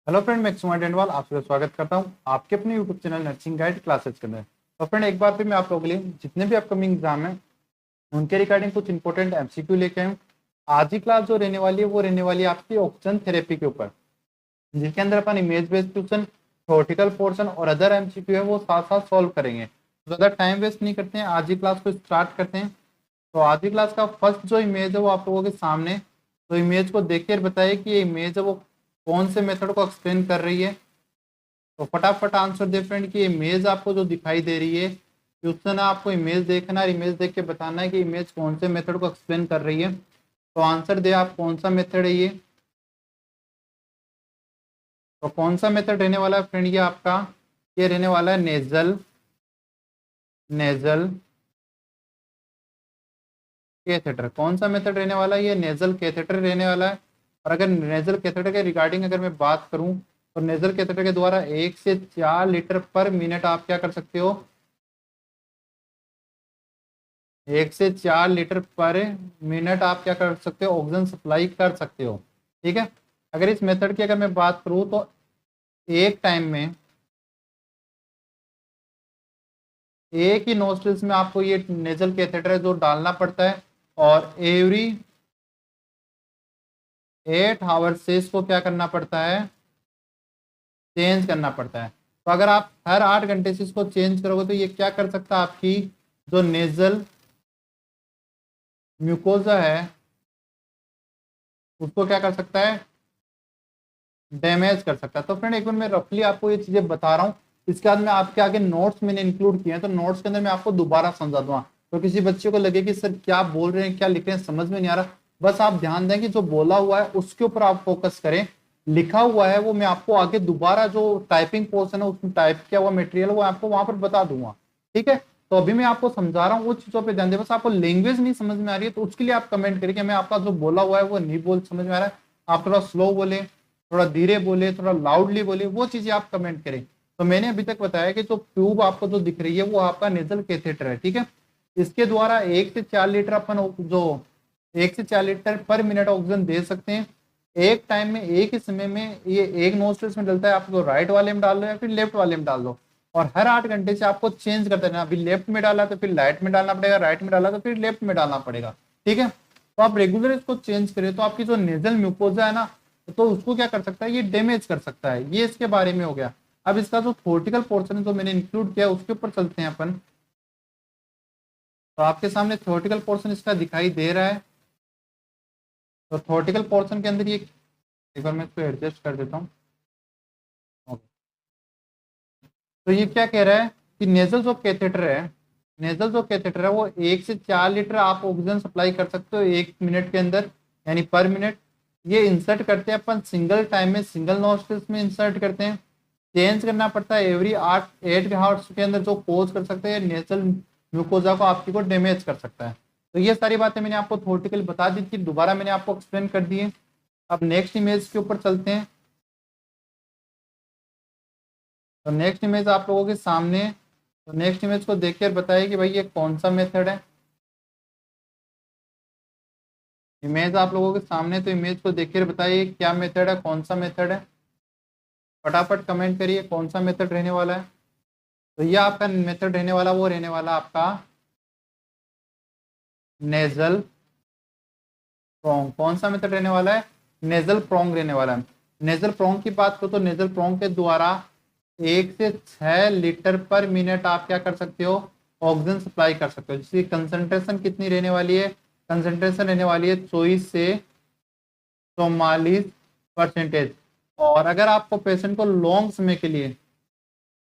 Hello friend, मैं सुमा डेंडवाल आप सबका स्वागत करता हूं आपके अपने YouTube channel nursing guide classes के अंदर। तो फ्रेंड, एक बार फिर मैं आप लोगों के लिए जितने भी अपकमिंग एग्जाम हैं उनके रिगार्डिंग कुछ इंपॉर्टेंट एमसीक्यू लेके आया हूं। आज की क्लास जो रहने वाली है वो रहने वाली है आपकी ऑक्सीजन थेरेपी के ऊपर, जिसके अंदर अपन image based question, theoretical portion और अदर एमसीक्यू है वो साथ साथ सॉल्व करेंगे। तो ज़्यादा टाइम वेस्ट नहीं करते हैं, आज की क्लास को स्टार्ट करते हैं। तो आज की क्लास का फर्स्ट जो इमेज है वो आप लोगों के सामने, तो इमेज को देख कर बताइए कि ये इमेज है वो कौन से मेथड को एक्सप्लेन कर रही है। तो फटाफट आंसर दे फ्रेंड कि इमेज आपको जो दिखाई दे रही है, क्वेश्चन है आपको इमेज देखना है, इमेज देख के बताना है कि इमेज कौन से मेथड को एक्सप्लेन कर रही है। तो आंसर दे आप, कौन सा मेथड है ये। तो कौन सा मेथड रहने वाला है फ्रेंड ये आपका, ये रहने वाला है नेजल नेजल कैथेटर। कौन सा मेथड रहने वाला है, ये नेजल कैथेटर रहने वाला है। और अगर नेजल कैथेटर के रिगार्डिंग अगर मैं बात करूं, तो नेजल कैथेटर के द्वारा 1 से 4 लीटर पर मिनट आप क्या कर सकते हो, 1 से 4 लीटर पर मिनट आप क्या कर सकते हो, ऑक्सीजन सप्लाई कर सकते हो। ठीक है। अगर इस मेथड की अगर मैं बात करूं तो एक टाइम में एक ही नोस्ट्रिल्स में आपको ये नेजल कैथेटर जो डालना पड़ता है, और एवरी 8 आवर से इसको क्या करना पड़ता है, चेंज करना पड़ता है। तो अगर आप हर 8 घंटे से इसको चेंज करोगे तो ये क्या कर सकता है, आपकी जो नेजल म्यूकोजा है उसको क्या कर सकता है, डैमेज कर सकता है। तो फ्रेंड, एक बार मैं रफली आपको ये चीजें बता रहा हूँ, इसके बाद में आपके आगे नोट्स मैंने इंक्लूड किए हैं, तो नोट्स के अंदर मैं आपको दोबारा समझा दूंगा। तो किसी बच्चे को लगे कि सर क्या बोल रहे हैं, क्या लिख रहे हैं, समझ में नहीं आ रहा, बस आप ध्यान दें कि जो बोला हुआ है उसके ऊपर आप फोकस करें। लिखा हुआ है वो मैं आपको आगे दोबारा जो टाइपिंग पोर्शन है उसमें टाइप किया हुआ मटेरियल वो आपको वहां पर बता दूंगा। ठीक है। तो अभी मैं आपको समझा रहा हूँ, वो चीजों पे ध्यान दें। बस आपको लैंग्वेज नहीं समझ में आ रही है तो उसके लिए आप कमेंट करिए कि मैं आपका जो बोला हुआ है वो नहीं बोल समझ में आ रहा है, आप थोड़ा स्लो बोले, थोड़ा धीरे बोले, थोड़ा लाउडली बोले, वो चीजें आप कमेंट करें। तो मैंने अभी तक बताया कि जो ट्यूब आपको जो दिख रही है वो आपका नेजल कैथेटर है। ठीक है। इसके द्वारा 1 से 4 लीटर अपन जो 1 से 4 लीटर पर मिनट ऑक्सीजन दे सकते हैं। एक टाइम में एक ही समय में ये एक नोस्ट्रिल्स में डलता है, आप तो राइट वाले में डाल दो या फिर लेफ्ट वाले में डाल दो। और हर 8 घंटे से आपको चेंज करते रहना, अभी लेफ्ट में डाला तो फिर राइट में डालना पड़ेगा, राइट में डाला तो फिर लेफ्ट में डालना पड़ेगा। ठीक है। तो आप रेगुलर इसको चेंज करें तो आपकी जो नेजल म्यूकोजा है ना, तो उसको क्या कर सकता है, ये डैमेज कर सकता है। ये इसके बारे में हो गया। अब इसका जो थ्योरेटिकल पोर्शन है जो मैंने इंक्लूड किया उसके ऊपर चलते हैं अपन। तो आपके सामने थ्योरेटिकल पोर्शन इसका दिखाई दे रहा है। तो थ्योरेटिकल पोर्शन के अंदर ये, एक बार मैं इसको एडजस्ट कर देता हूँ। तो ये क्या कह रहा है कि नेजल जो कैथेटर है, नेजल जो कैथेटर है वो 1 से 4 लीटर आप ऑक्सीजन सप्लाई कर सकते हो 1 मिनट के अंदर, यानी पर मिनट। ये इंसर्ट करते हैं अपन सिंगल टाइम में, सिंगल नोस्ट्रिल्स में इंसर्ट करते हैं। चेंज करना पड़ता है एवरी 8 आवर्स के अंदर, जो कोज कर सकते हैं नेजल म्यूकोजा को आपकी को डैमेज कर सकता है। तो ये सारी बातें मैंने आपको थ्योरेटिकली बता दी थी, दोबारा मैंने आपको एक्सप्लेन कर दी है। अब नेक्स्ट इमेज के ऊपर चलते हैं। तो नेक्स्ट इमेज आप लोगों के सामने, तो नेक्स्ट इमेज को देखकर बताइए कि भाई ये कौन सा मेथड है। इमेज आप लोगों के सामने, तो इमेज को देखकर बताइए क्या मेथड है, कौन सा मेथड है। फटाफट कमेंट करिए कौन सा मेथड रहने वाला है। तो ये आपका मेथड रहने वाला, वो रहने वाला आपका नेजल प्रोंग। कौन सा मेथड रहने वाला है, नेजल प्रोंग रहने वाला है। नेजल प्रोंग की बात करो तो नेजल प्रोंग के द्वारा 1 से 6 लीटर पर मिनट आप क्या कर सकते हो, ऑक्सीजन सप्लाई कर सकते हो। जिसकी कंसंट्रेशन कितनी रहने वाली है, कंसंट्रेशन रहने वाली है 24 से 44%। और अगर आपको पेशेंट को लॉन्ग समय के लिए,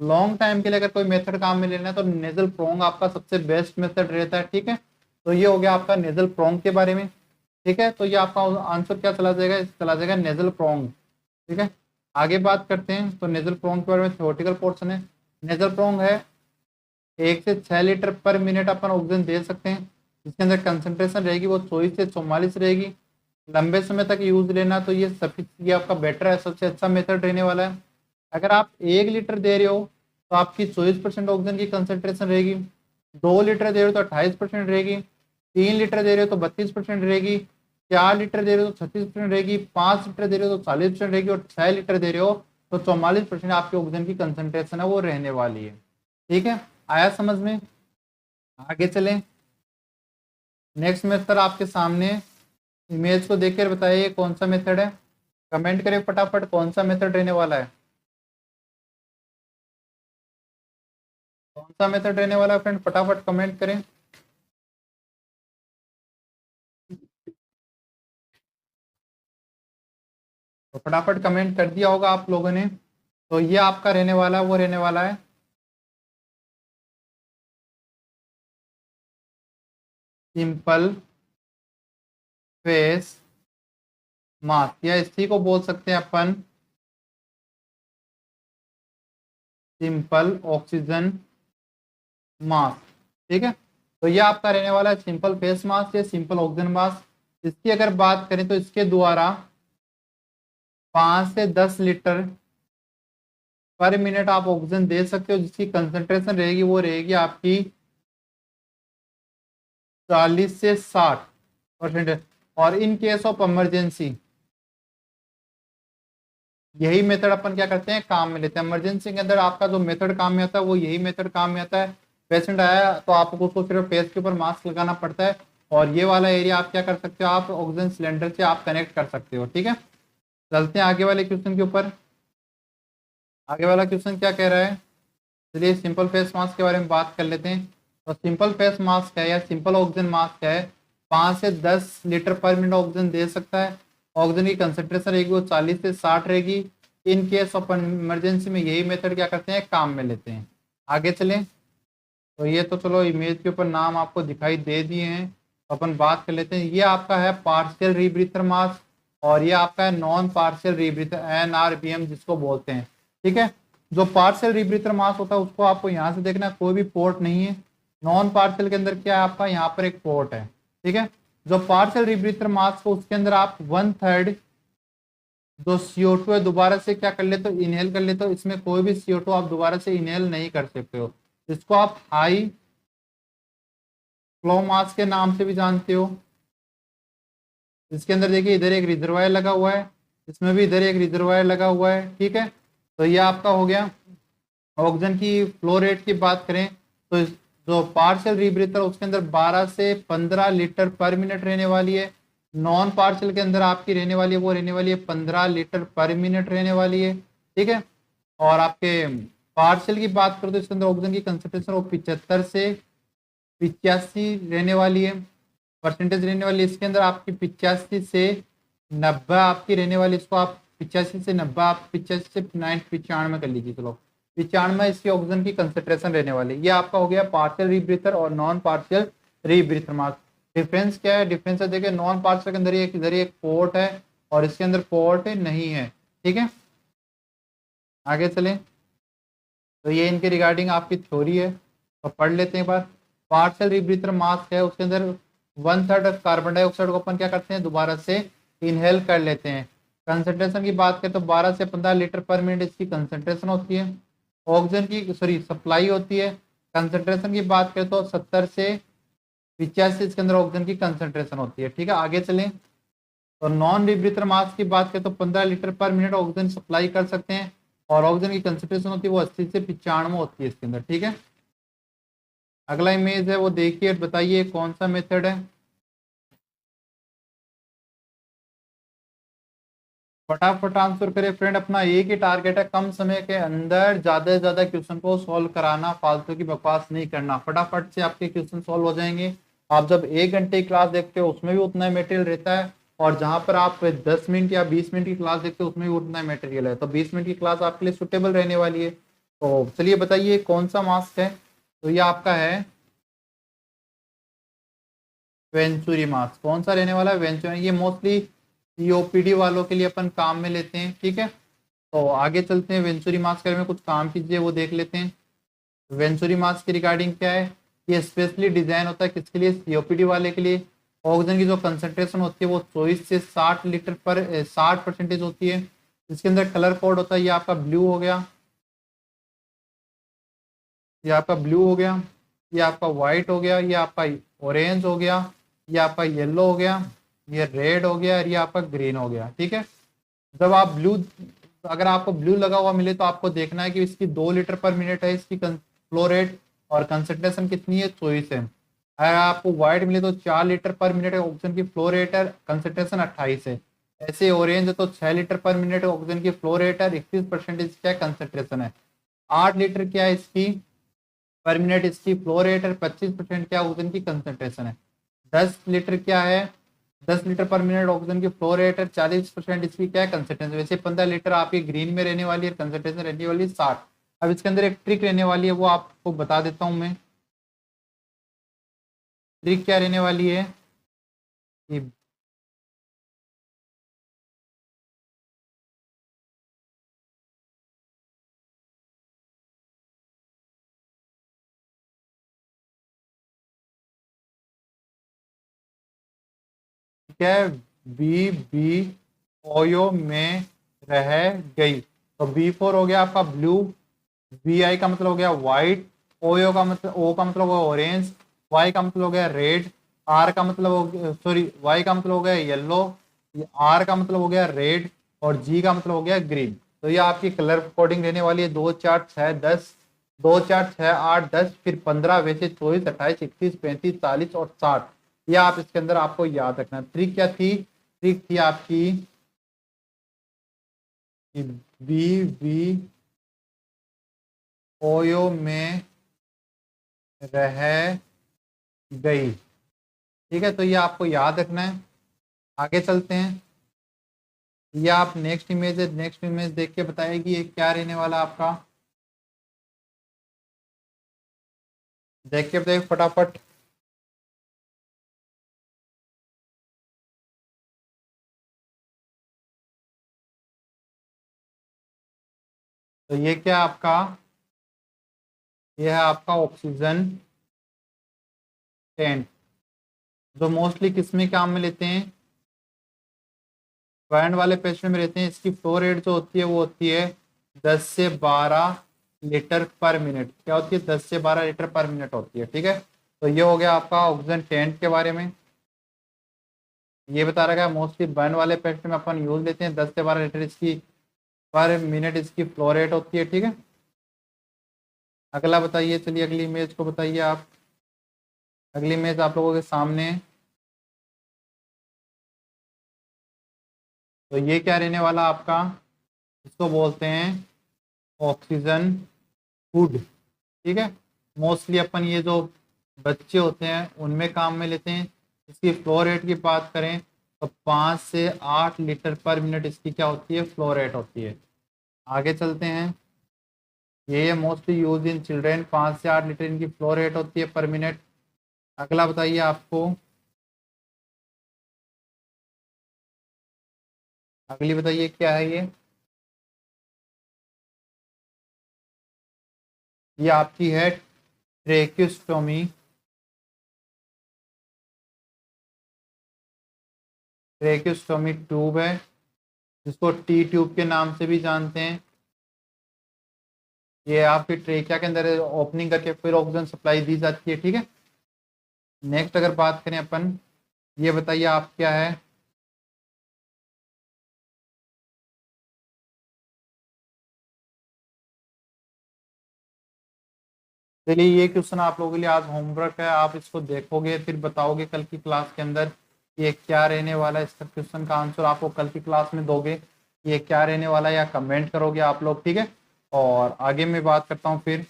लॉन्ग टाइम के लिए अगर कोई मेथड काम में लेना है तो नेजल प्रोंग आपका सबसे बेस्ट मेथड रहता है। ठीक है। तो ये हो गया आपका नेजल प्रोंग के बारे में। ठीक है। तो ये आपका आंसर क्या चला जाएगा, चला जाएगा नेजल प्रोंग। ठीक है। आगे बात करते हैं। तो नेजल प्रोंग के बारे में थ्योरेटिकल पोर्शन है। नेजल प्रोंग है 1 से 6 लीटर पर मिनट अपन ऑक्सीजन दे सकते हैं। इसके अंदर कंसंट्रेशन रहेगी वो 24 से 44 रहेगी। लंबे समय तक यूज लेना तो ये ये आपका बेटर है, सबसे अच्छा मेथड रहने वाला है। अगर आप 1 लीटर दे रहे हो तो आपकी 24% ऑक्सीजन की कंसंट्रेशन रहेगी। 2 लीटर दे रहे हो तो 28% रहेगी। 3 लीटर दे रहे हो तो 32% रहेगी। 4 लीटर दे रहे हो तो 36% रहेगी, 5 लीटर दे रहे हो तो 40% रहेगी, और 6 लीटर दे रहे हो तो 44% आपके ऑक्सीजन की कंसंट्रेशन है वो रहने वाली है। ठीक है, आया समझ में? आगे चलें। नेक्स्ट मेथड आपके सामने, इमेज को देखकर बताइए कौन सा मेथड है। कमेंट करें फटाफट कौन सा मेथड रहने वाला है, कौन सा मेथड रहने वाला है फ्रेंड, फटाफट कमेंट करें। तो फटाफट कमेंट कर दिया होगा आप लोगों ने। तो ये आपका रहने वाला है, वो रहने वाला है सिंपल फेस मास्क, या इसी को बोल सकते हैं अपन सिंपल ऑक्सीजन मास्क। ठीक है, तो ये आपका रहने वाला है सिंपल फेस मास्क या सिंपल ऑक्सीजन मास्क। इसकी अगर बात करें तो इसके द्वारा 5 से 10 लीटर पर मिनट आप ऑक्सीजन दे सकते हो, जिसकी कंसंट्रेशन रहेगी वो रहेगी आपकी 40 से 60%। और इन केस ऑफ इमरजेंसी यही मेथड अपन क्या करते हैं, काम में लेते हैं। इमरजेंसी के अंदर आपका जो मेथड काम में आता है वो यही मेथड काम में आता है। पेशेंट आया तो आपको उसको सिर्फ फेस के ऊपर मास्क लगाना पड़ता है, और ये वाला एरिया आप क्या कर सकते हो, आप ऑक्सीजन सिलेंडर से आप कनेक्ट कर सकते हो। ठीक है, चलते हैं आगे वाले क्वेश्चन के ऊपर। आगे वाला क्वेश्चन क्या कह रहा है, चलिए सिंपल फेस मास्क के बारे में बात कर लेते हैं। तो सिंपल फेस मास्क है या सिंपल ऑक्सीजन मास्क है, 5 से 10 लीटर पर मिनट ऑक्सीजन दे सकता है। ऑक्सीजन की कंसंट्रेशन रहेगी वो 40 से 60 रहेगी। इन केस ऑफ इमरजेंसी में यही मेथड क्या करते हैं, काम में लेते हैं। आगे चलें। तो ये तो चलो इमेज के ऊपर नाम आपको दिखाई दे दिए हैं, तो अपन बात कर लेते हैं। ये आपका है पार्शियल रीब्रीथर मास्क, और ये आपका है नॉन पार्शियल रीब्रीथर, NRBM जिसको बोलते हैं। ठीक है, जो पार्शियल रीब्रीथर मास्क होता है उसको आपको यहाँ से देखना, कोई भी पोर्ट नहीं है। नॉन पार्शियल के अंदर क्या है, आपका यहाँ पर एक पोर्ट है। ठीक है, जो पार्शियल रीब्रीथर मास्क हो उसके अंदर आप 1/3 जो CO2 है दोबारा से क्या कर लेते हो, इनहेल कर लेते हो। इसमें कोई भी CO2 आप दोबारा से इनहेल नहीं कर सकते हो। इसको आप हाई फ्लो मास्क के नाम से भी जानते हो। इसके अंदर देखिए इधर एक रिजर्वायर लगा हुआ है, इसमें भी इधर एक रिजर्वायर लगा हुआ है। ठीक है, तो ये आपका हो गया। ऑक्सीजन की फ्लो रेट की बात करें तो जो पार्शियल रीब्रीथर उसके अंदर 12 से 15 लीटर पर मिनट रहने वाली है। नॉन पार्शियल के अंदर आपकी रहने वाली है वो रहने वाली है 15 लीटर पर मिनट रहने वाली है। ठीक है, और आपके पार्शियल की बात करें तो इसके अंदर ऑक्सीजन की कंसंट्रेशन वो 75 से 85 रहने वाली है, परसेंटेज रहने वाली है। इसके अंदर आपकी 85 से 90 आपकी रहने वाली, इसको आप 85 से 90, आप 85 से 95 कर लीजिए, चलो 95 इसकी ऑक्सीजन की कंसेंट्रेशन रहने वाली। ये आपका हो गया पार्शियल रीब्रीथर और नॉन पार्शियल रीब्रीथर मास्क। डिफरेंस क्या है, डिफरेंस है देखिए, नॉन पार्शियल के अंदर इधर एक पोर्ट है और इसके अंदर पोर्ट नहीं है। ठीक है, आगे चलें। तो ये इनके रिगार्डिंग आपकी थ्योरी है, तो पढ़ लेते हैं एक बार। पार्शियल रीब्रीथर मास्क है, उसके अंदर 1/3 कार्बन डाइऑक्साइड को अपन क्या करते हैं, दोबारा से इनहेल कर लेते हैं। कंसंट्रेशन की बात करें तो 12 से 15 लीटर पर मिनट इसकी कंसंट्रेशन होती है। ऑक्सीजन की सप्लाई होती है। कंसंट्रेशन की बात करें तो 70 से 85 इसके अंदर ऑक्सीजन की कंसंट्रेशन होती है। ठीक है, आगे चलें। तो नॉन रीब्रीथर मास्क की बात करें तो 15 लीटर पर मिनट ऑक्सीजन सप्लाई कर सकते हैं, और ऑक्सीजन की कंसंट्रेशन होती है वो 80 से 95 होती है इसके अंदर। ठीक है, अगला इमेज है वो देखिए, बताइए कौन सा मेथड है। फटाफट आंसर करें फ्रेंड, अपना एक ही टारगेट है, कम समय के अंदर ज्यादा से ज्यादा क्वेश्चन को सॉल्व कराना, फालतू की बकवास नहीं करना। फटाफट से आपके क्वेश्चन सॉल्व हो जाएंगे। आप जब 1 घंटे की क्लास देखते हो उसमें भी उतना मटेरियल रहता है, और जहां पर आप 10 मिनट या 20 मिनट की क्लास देखते हो उसमें भी उतना मटेरियल है। तो 20 मिनट की क्लास आपके लिए सुटेबल रहने वाली है। तो चलिए बताइए कौन सा मास्क है। तो ये आपका है वेंचुरी मास्क। कौन सा रहने वाला है, वेंचुरी। ये मोस्टली COPD वालों के लिए अपन काम में लेते हैं। ठीक है, तो आगे चलते हैं। वेंचुरी मास्क में कुछ काम कीजिए वो देख लेते हैं। वेंचुरी मास्क की रिगार्डिंग क्या है, ये स्पेशली डिजाइन होता है किसके लिए, COPD वाले के लिए। ऑक्सीजन की जो कंसंट्रेशन होती है वो 24 से 60 लीटर पर 60% होती है। इसके अंदर कलर कोड होता है, ये आपका ब्लू हो गया, ये आपका ब्लू हो गया, ये आपका व्हाइट हो गया, ये आपका ऑरेंज हो गया, ये आपका येलो हो गया, ये रेड हो गया और ये आपका ग्रीन हो गया। ठीक है, जब आप ब्लू, अगर आपको ब्लू लगा हुआ मिले तो आपको देखना है कि इसकी 2 लीटर/मिनट है इसकी फ्लो रेट, और कंसंट्रेशन कितनी है, 24 है। अगर आपको व्हाइट मिले तो 4 लीटर/मिनट ऑक्सीजन की फ्लो रेट है, कंसंट्रेशन 28 है। ऐसे ऑरेंज है तो 6 लीटर/मिनट ऑक्सीजन की फ्लो रेट है, 31% क्या कंसंट्रेशन है। 8 लीटर क्या है इसकी पर मिनट इसकी फ्लो रेट है, 25% क्या ऑक्सीजन की कंसंट्रेशन है। 10 लीटर क्या है, 10 लीटर/मिनट ऑक्सीजन की फ्लो रेट है, 40% इसकी क्या है कंसंट्रेशन। वैसे 15 लीटर आपकी ग्रीन में रहने वाली है, कंसंट्रेशन रहने वाली है 60। अब इसके अंदर एक ट्रिक रहने वाली है, वो आपको बता देता हूँ मैं। ट्रिक क्या रहने वाली है कि क्या है, बी बी ओयो में रह गई। तो B4 हो गया आपका ब्लू, VI का मतलब हो गया व्हाइट, ओयो का मतलब, ओ का मतलब हो गया ऑरेंज, वाई का मतलब हो गया रेड, आर का मतलब हो गया, सॉरी, वाई का मतलब हो गया येलो, आर का मतलब हो गया रेड, और जी का मतलब हो गया ग्रीन। तो ये आपकी कलर कोडिंग रहने वाली है। 2 4 6 10, 2 4 6 8 10, फिर 15, वैसे 24 28 31 35 40 और 60। ये आप इसके अंदर आपको याद रखना। ट्रिक क्या थी, ट्रिक थी आपकी बी बी ओयो में रह गई। ठीक है, तो ये आपको याद रखना है। आगे चलते हैं। ये आप नेक्स्ट इमेज है, नेक्स्ट इमेज देख के बताएगी ये क्या रहने वाला आपका। देख के बताइए फटाफट। तो ये क्या आपका, ये है आपका ऑक्सीजन टेंट, जो मोस्टली किसमें काम में लेते हैं, बैंड वाले पेशेंट में रहते हैं। इसकी फ्लो रेट जो होती है वो होती है 10 से 12 लीटर/मिनट। क्या होती है, 10 से 12 लीटर/मिनट होती है। ठीक है, तो ये हो गया आपका ऑक्सीजन टेंट के बारे में। ये बता रखा है मोस्टली बैंड वाले पेशेंट में अपन यूज लेते हैं, 10 से 12 लीटर इसकी पर मिनट इसकी फ्लो रेट होती है। ठीक है, अगला बताइए, चलिए अगली इमेज को बताइए आप। अगली इमेज आप लोगों के सामने है। तो ये क्या रहने वाला आपका, इसको बोलते हैं ऑक्सीजन हुड। ठीक है, मोस्टली अपन ये जो बच्चे होते हैं उनमें काम में लेते हैं। इसकी फ्लो रेट की बात करें तो 5 से 8 लीटर/मिनट इसकी क्या होती है, फ्लो रेट होती है। आगे चलते हैं। ये मोस्टली यूज इन चिल्ड्रेन, 5 से 8 लीटर इनकी फ्लो रेट होती है पर मिनट। अगला बताइए आपको, अगली बताइए क्या है ये आपकी है ट्रेक्यूस्टोमी। ट्रेक्यूस्टोमी ट्यूब है, जिसको टी ट्यूब के नाम से भी जानते हैं। ये आपके ट्रेकिया के अंदर ओपनिंग करके फिर ऑक्सीजन सप्लाई दी जाती है। ठीक है, नेक्स्ट अगर बात करें अपन, ये बताइए आप क्या है, चलिए ये क्वेश्चन आप लोगों के लिए आज होमवर्क है। आप इसको देखोगे फिर बताओगे कल की क्लास के अंदर ये क्या रहने वाला है। इसका क्वेश्चन का आंसर आपको कल की क्लास में दोगे, ये क्या रहने वाला है, या कमेंट करोगे आप लोग। ठीक है, और आगे मैं बात करता हूँ फिर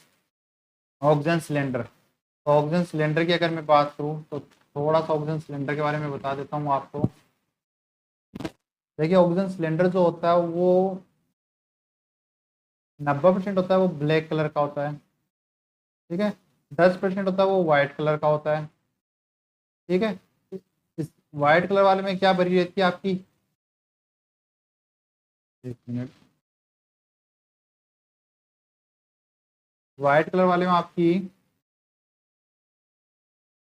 ऑक्सीजन सिलेंडर। तो ऑक्सीजन सिलेंडर की अगर मैं बात करूँ तो थोड़ा सा ऑक्सीजन सिलेंडर के बारे में बता देता हूँ आपको। देखिए, ऑक्सीजन सिलेंडर जो होता है वो 90% होता है वो ब्लैक कलर का होता है। ठीक है, 10% होता है वो व्हाइट कलर का होता है। ठीक है, इस व्हाइट कलर वाले में क्या भरी रहती है आपकी, एक मिनट, व्हाइट कलर वाले में आपकी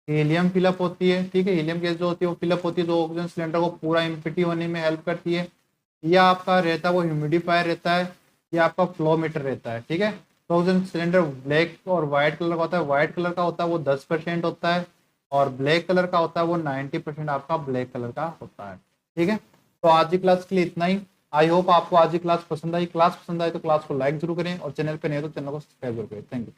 हीलियम फिलअप होती है। ठीक है, हीलियम गैस जो होती है वो फिलअप होती है, जो ऑक्सीजन सिलेंडर को पूरा एम्प्टी होने में हेल्प करती है। यह आपका रहता है वो ह्यूमिडिफायर रहता है, यह आपका फ्लो मीटर रहता है। ठीक है, तो ऑक्सीजन सिलेंडर ब्लैक और व्हाइट कलर का होता है। व्हाइट कलर का होता है वो 10% होता है, और ब्लैक कलर का होता है वो 90% आपका ब्लैक कलर का होता है। ठीक है, तो आज की क्लास के लिए इतना ही। आई होप आपको आज की क्लास पसंद आई। क्लास पसंद आई तो क्लास को लाइक जरूर करें और चैनल पे नहीं हो तो चैनल को सब्सक्राइब जरूर करें। Thank you.